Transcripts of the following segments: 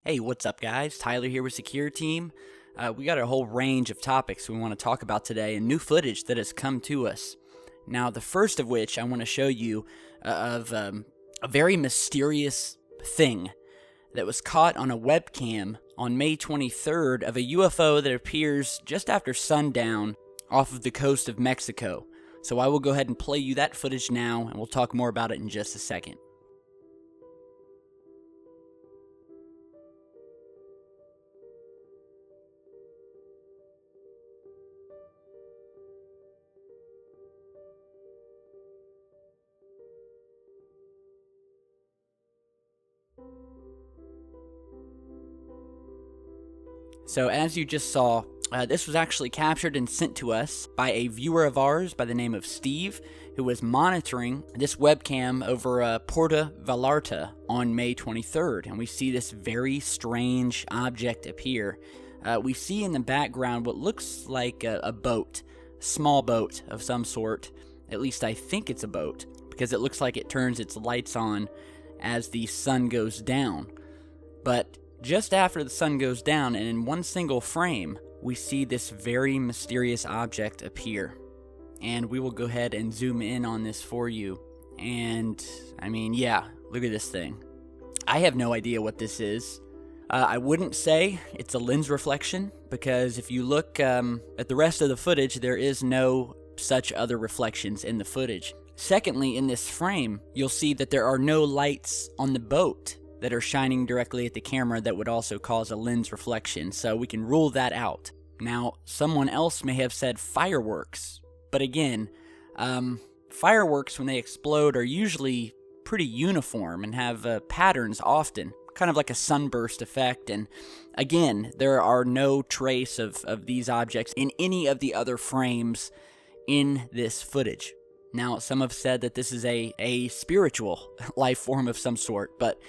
Hey, what's up guys? Tyler here with Secureteam. We got a whole range of topics we want to talk about today and new footage that has come to us. Now, the first of which I want to show you of a very mysterious thing that was caught on a webcam on May 23rd of a UFO that appears just after sundown off of the coast of Mexico. So I will go ahead and play you that footage now, and we'll talk more about it in just a second. So as you just saw, this was actually captured and sent to us by a viewer of ours by the name of Steve, who was monitoring this webcam over Puerto Vallarta on May 23rd. And we see this very strange object appear. We see in the background what looks like a boat, a small boat of some sort. At least I think it's a boat, because it looks like it turns its lights on as the sun goes down. But just after the sun goes down, and in one single frame, we see this very mysterious object appear. And we will go ahead and zoom in on this for you. And, I mean, yeah, look at this thing. I have no idea what this is. I wouldn't say it's a lens reflection, because if you look at the rest of the footage, there is no such other reflections in the footage. Secondly, in this frame, you'll see that there are no lights on the boat that are shining directly at the camera that would also cause a lens reflection, so we can rule that out. Now, someone else may have said fireworks, but again, fireworks when they explode are usually pretty uniform and have patterns often, kind of like a sunburst effect, and again, there are no trace of these objects in any of the other frames in this footage. Now, some have said that this is a spiritual life form of some sort, but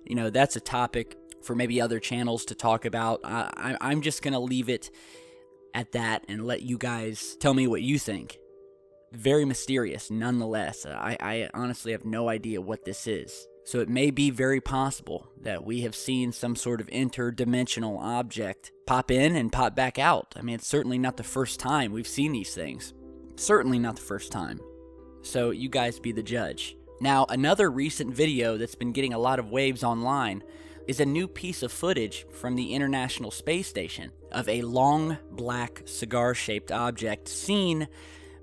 you know, that's a topic for maybe other channels to talk about. I'm just going to leave it at that and let you guys tell me what you think. Very mysterious, nonetheless. I honestly have no idea what this is. So it may be very possible that we have seen some sort of interdimensional object pop in and pop back out. I mean, it's certainly not the first time we've seen these things. Certainly not the first time. So you guys be the judge. Now, another recent video that's been getting a lot of waves online is a new piece of footage from the International Space Station of a long black cigar-shaped object seen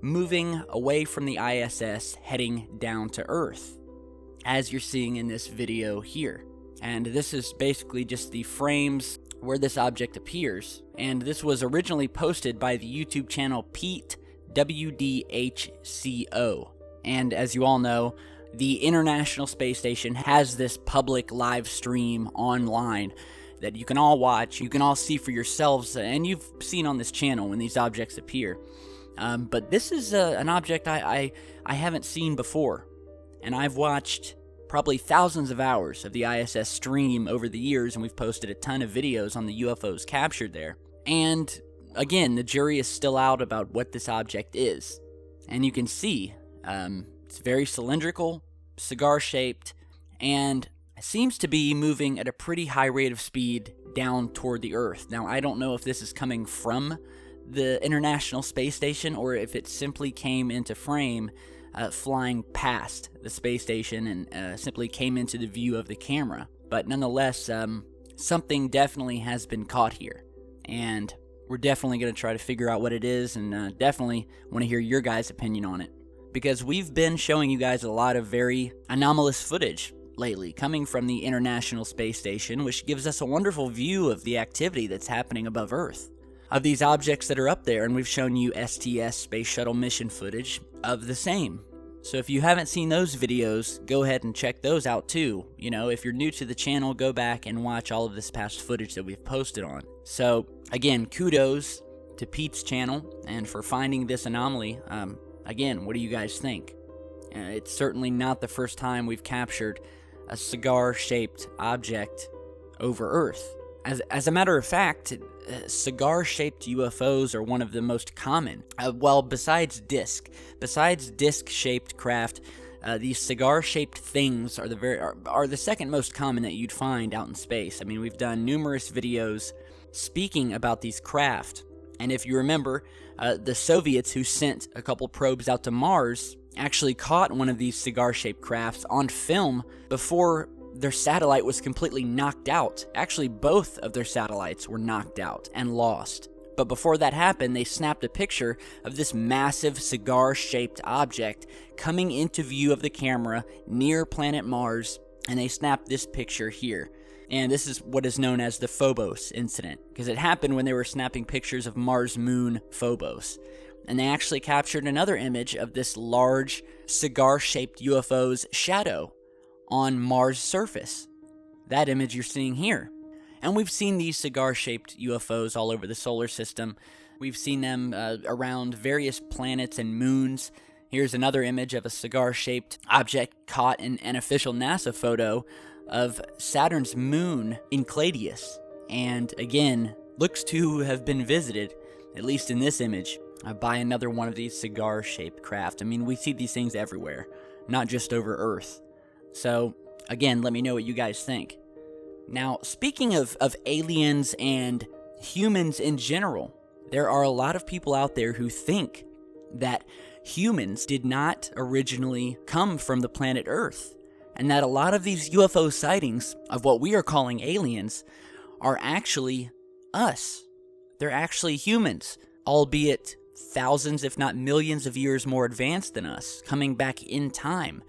moving away from the ISS heading down to Earth, as you're seeing in this video here. And this is basically just the frames where this object appears. And this was originally posted by the YouTube channel Pete WDHCO. And as you all know, the International Space Station has this public live stream online that you can all watch, you can all see for yourselves, and you've seen on this channel when these objects appear. But this is an object I haven't seen before, and I've watched probably thousands of hours of the ISS stream over the years, and we've posted a ton of videos on the UFOs captured there. And again, the jury is still out about what this object is. And you can see, it's very cylindrical, cigar-shaped, and seems to be moving at a pretty high rate of speed down toward the Earth. Now, I don't know if this is coming from the International Space Station or if it simply came into frame flying past the space station and simply came into the view of the camera. But nonetheless, something definitely has been caught here, and we're definitely going to try to figure out what it is, and definitely want to hear your guys' opinion on it. Because we've been showing you guys a lot of very anomalous footage lately coming from the International Space Station, which gives us a wonderful view of the activity that's happening above Earth, of these objects that are up there, and we've shown you STS Space Shuttle mission footage of the same. So if you haven't seen those videos, go ahead and check those out too. You know, if you're new to the channel, go back and watch all of this past footage that we've posted on. So again, kudos to Pete's channel and for finding this anomaly. Again, what do you guys think? It's certainly not the first time we've captured a cigar-shaped object over Earth. As a matter of fact, cigar-shaped UFOs are one of the most common. Well, besides disc-shaped craft, These cigar-shaped things are the second most common that you'd find out in space. I mean, we've done numerous videos speaking about these craft, and if you remember, the Soviets, who sent a couple probes out to Mars, actually caught one of these cigar-shaped crafts on film before their satellite was completely knocked out. Actually, both of their satellites were knocked out and lost. But before that happened, they snapped a picture of this massive cigar-shaped object coming into view of the camera near planet Mars, and they snapped this picture here. And this is what is known as the Phobos incident, because it happened when they were snapping pictures of Mars moon Phobos. And they actually captured another image of this large cigar-shaped UFO's shadow on Mars' surface. That image you're seeing here. And we've seen these cigar-shaped UFOs all over the solar system. We've seen them around various planets and moons. Here's another image of a cigar-shaped object caught in an official NASA photo of Saturn's moon, Enceladus. And again, looks to have been visited, at least in this image, by another one of these cigar-shaped craft. I mean, we see these things everywhere, not just over Earth. So, again, let me know what you guys think. Now, speaking of aliens and humans in general, there are a lot of people out there who think that humans did not originally come from the planet Earth, and that a lot of these UFO sightings of what we are calling aliens are actually us. They're actually humans, albeit thousands, if not millions of years more advanced than us, coming back in time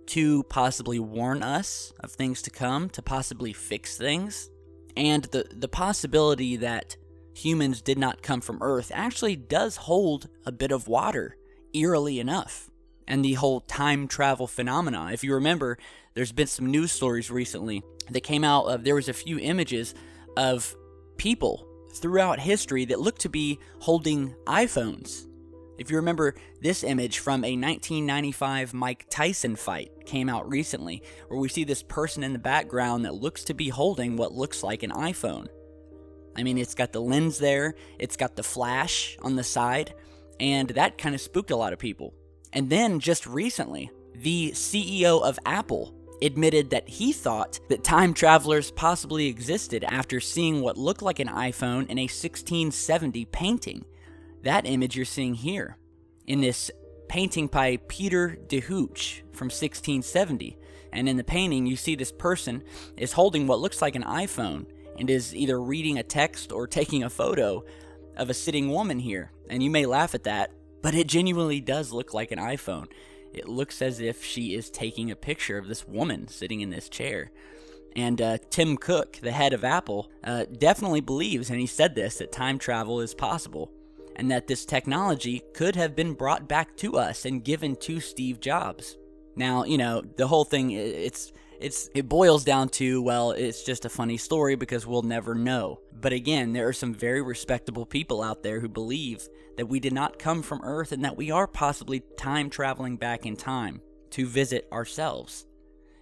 to possibly warn us of things to come, to possibly fix things. And the possibility that humans did not come from Earth actually does hold a bit of water, eerily enough. And the whole time travel phenomena, if you remember, there's been some news stories recently that came out of, there was a few images of people throughout history that looked to be holding iPhones. If you remember, this image from a 1995 Mike Tyson fight came out recently, where we see this person in the background that looks to be holding what looks like an iPhone. I mean, it's got the lens there, it's got the flash on the side, and that kind of spooked a lot of people. And then, just recently, the CEO of Apple admitted that he thought that time travelers possibly existed after seeing what looked like an iPhone in a 1670 painting. That image you're seeing here, in this painting by Peter de Hooch from 1670. And in the painting, you see this person is holding what looks like an iPhone and is either reading a text or taking a photo of a sitting woman here. And you may laugh at that, but it genuinely does look like an iPhone. It looks as if she is taking a picture of this woman sitting in this chair. And Tim Cook, the head of Apple, definitely believes, and he said this, that time travel is possible, and that this technology could have been brought back to us and given to Steve Jobs. Now, you know, the whole thing, it boils down to, well, it's just a funny story because we'll never know. But again, there are some very respectable people out there who believe that we did not come from Earth and that we are possibly time traveling back in time to visit ourselves.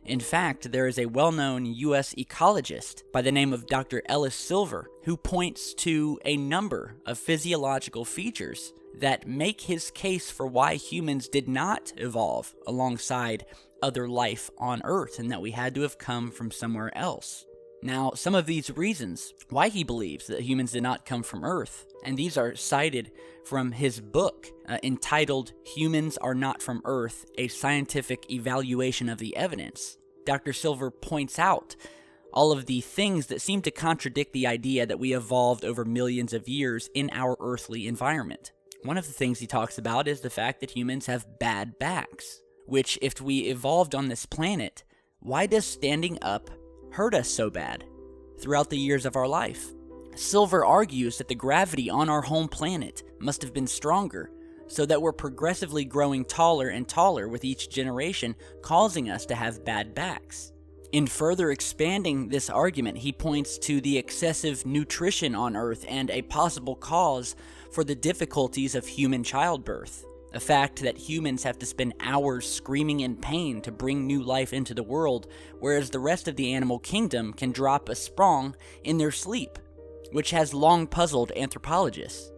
In fact, there is a well-known U.S. ecologist by the name of Dr. Ellis Silver who points to a number of physiological features that make his case for why humans did not evolve alongside other life on Earth and that we had to have come from somewhere else. Now, some of these reasons why he believes that humans did not come from Earth, and these are cited from his book entitled Humans Are Not From Earth, A Scientific Evaluation of the Evidence. Dr. Silver points out all of the things that seem to contradict the idea that we evolved over millions of years in our earthly environment. One of the things he talks about is the fact that humans have bad backs, which if we evolved on this planet, why does standing up hurt us so bad throughout the years of our life? Silver argues that the gravity on our home planet must have been stronger, so that we're progressively growing taller and taller with each generation, causing us to have bad backs. In further expanding this argument, he points to the excessive nutrition on Earth and a possible cause for the difficulties of human childbirth. A fact that humans have to spend hours screaming in pain to bring new life into the world, whereas the rest of the animal kingdom can drop a sprong in their sleep, which has long puzzled anthropologists.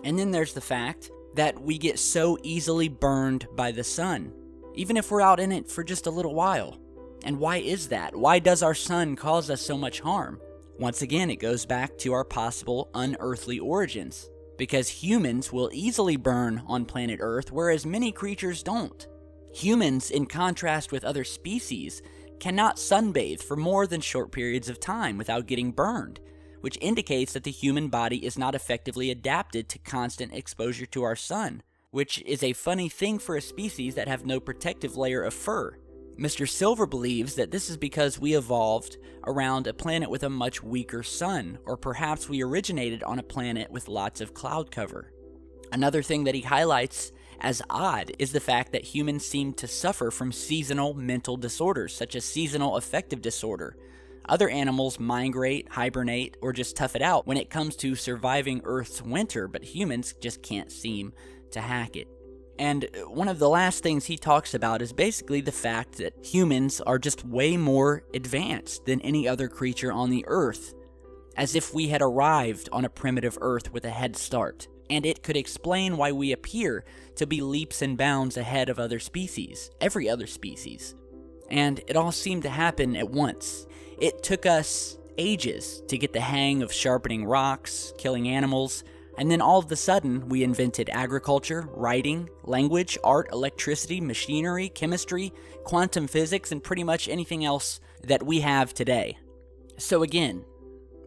And then there's the fact that we get so easily burned by the sun. even if we're out in it for just a little while. And why is that? Why does our sun cause us so much harm? Once again, it goes back to our possible unearthly origins, because humans will easily burn on planet Earth, whereas many creatures don't. Humans, in contrast with other species, cannot sunbathe for more than short periods of time without getting burned, which indicates that the human body is not effectively adapted to constant exposure to our sun, which is a funny thing for a species that have no protective layer of fur. Mr. Silver believes that this is because we evolved around a planet with a much weaker sun, or perhaps we originated on a planet with lots of cloud cover. Another thing that he highlights as odd is the fact that humans seem to suffer from seasonal mental disorders, such as seasonal affective disorder. Other animals migrate, hibernate, or just tough it out when it comes to surviving Earth's winter, but humans just can't seem to hack it. And one of the last things he talks about is basically the fact that humans are just way more advanced than any other creature on the Earth, as if we had arrived on a primitive Earth with a head start. And it could explain why we appear to be leaps and bounds ahead of other species, every other species. And it all seemed to happen at once. It took us ages to get the hang of sharpening rocks, killing animals, and then all of a sudden we invented agriculture, writing, language, art, electricity, machinery, chemistry, quantum physics, and pretty much anything else that we have today. So again,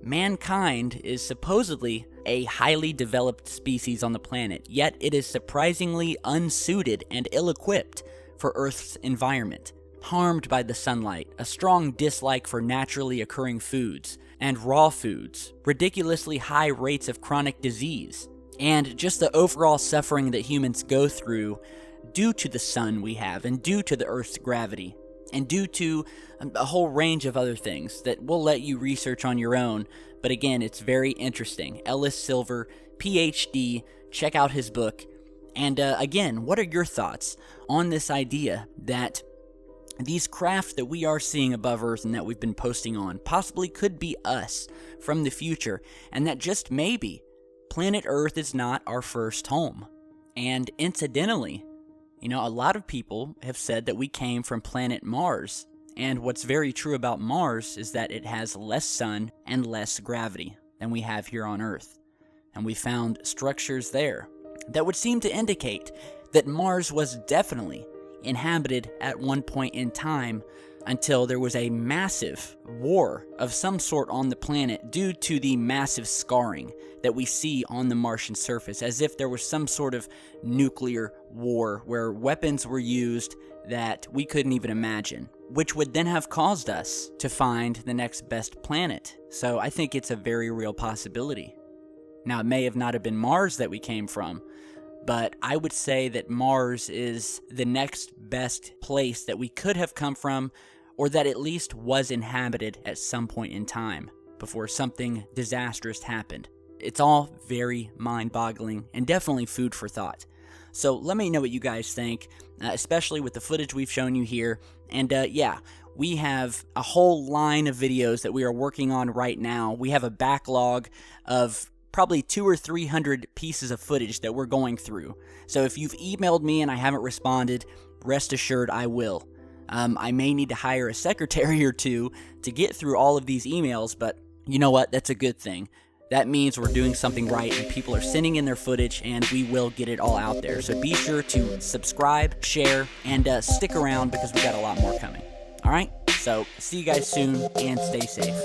mankind is supposedly a highly developed species on the planet, yet it is surprisingly unsuited and ill-equipped for Earth's environment, harmed by the sunlight, a strong dislike for naturally occurring foods and raw foods, ridiculously high rates of chronic disease, and just the overall suffering that humans go through due to the sun we have, and due to the Earth's gravity, and due to a whole range of other things that we'll let you research on your own. But again, it's very interesting. Ellis Silver, PhD, check out his book. And again, what are your thoughts on this idea that these craft that we are seeing above Earth and that we've been posting on possibly could be us from the future, and that just maybe planet Earth is not our first home? And incidentally, a lot of people have said that we came from planet Mars, and what's very true about Mars is that it has less sun and less gravity than we have here on Earth, and we found structures there that would seem to indicate that Mars was definitely inhabited at one point in time until there was a massive war of some sort on the planet due to the massive scarring that we see on the Martian surface, as if there was some sort of nuclear war where weapons were used that we couldn't even imagine, which would then have caused us to find the next best planet. So I think it's a very real possibility. Now, it may have not have been Mars that we came from, but I would say that Mars is the next best place that we could have come from, or that at least was inhabited at some point in time before something disastrous happened. It's all very mind-boggling and definitely food for thought. So let me know what you guys think, especially with the footage we've shown you here. And yeah, we have a whole line of videos that we are working on right now. We have a backlog of probably 200 or 300 pieces of footage that we're going through. So if you've emailed me and I haven't responded, rest assured I will. I may need to hire a secretary or two to get through all of these emails, but you know what? That's a good thing. That means we're doing something right and people are sending in their footage, and we will get it all out there. So be sure to subscribe, share, and stick around because we got a lot more coming. All right? So see you guys soon and stay safe.